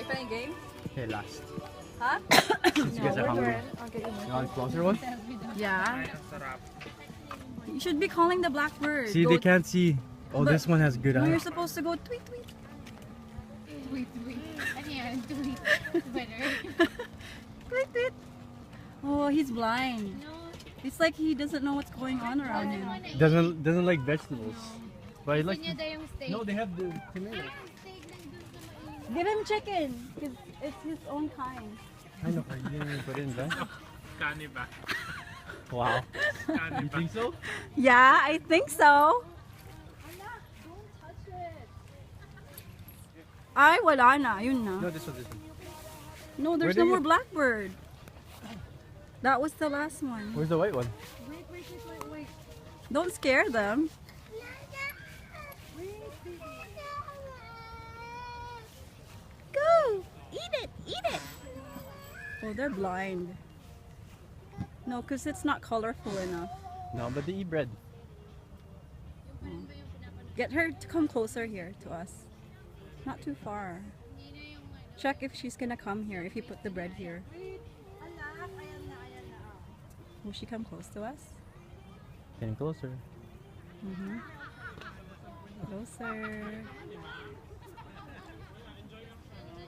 playing games? Okay, last. Huh? Since you guys are hungry. Okay. You want a closer one? Yeah. You should be calling the blackbird. See, they can't see. Oh, But- this one has good No, you're eyes. supposed to go tweet tweet. Wait. Ano yan? Tweet. Better. Tweet tweet. Oh, he's blind. No. It's like he doesn't know what's going on around him. Doesn't like vegetables. But I like. Gusto niya daw yung steak. No, they have the tomato. Steak nandun sa mainit. Give him chicken. It's his own kind. I know. You didn't even put it in there. Kaniba. Wow. You think so? Yeah, I think so. Ay, wala na. Yun na. No, this one. No, there's Where no do more you- blackbird. That was the last one. Where's the white one? Wait. Don't scare them. Go! Eat it! Eat it! Oh, they're blind. No, because it's not colorful enough. No, but they eat bread. Get her to come closer here to us. Not too far. Check if she's gonna come here, if you put the bread here. Will she come close to us? Getting closer. Mm-hmm. Closer.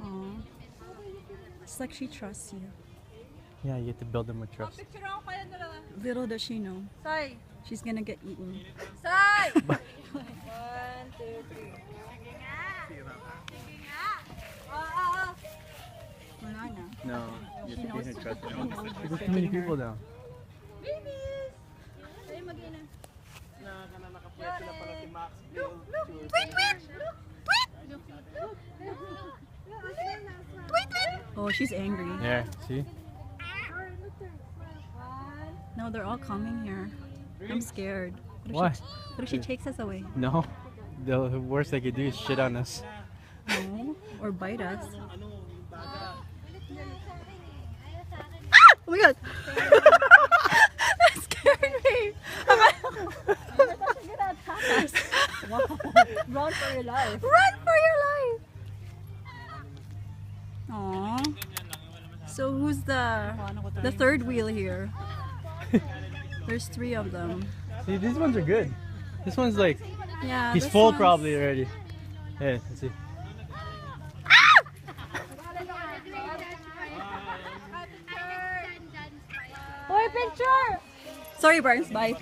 Aw. It's like she trusts you. Yeah, you have to build them with trust. Little does she know. She's gonna get eaten. Sai! 1, 2, 3. Wala na. No, you She have to knows. gain her trust. She knows. There's too many people now. Babies! Sa'yo mag-ina. Tweet, tweet! Oh, she's angry. Yeah, see? No, they're all coming here. I'm scared. Why? What if she takes us away? No. The worst they could do is shit on us. No. Or bite us. Oh my god! That scared me! Run for your life. Run for your life! Aww. So who's the third wheel here? There's 3 of them. See, these ones are good. This one's like, Yeah. he's this full one's- probably already. Yeah, let's see. Boy, picture! Sorry, Burns. Bye.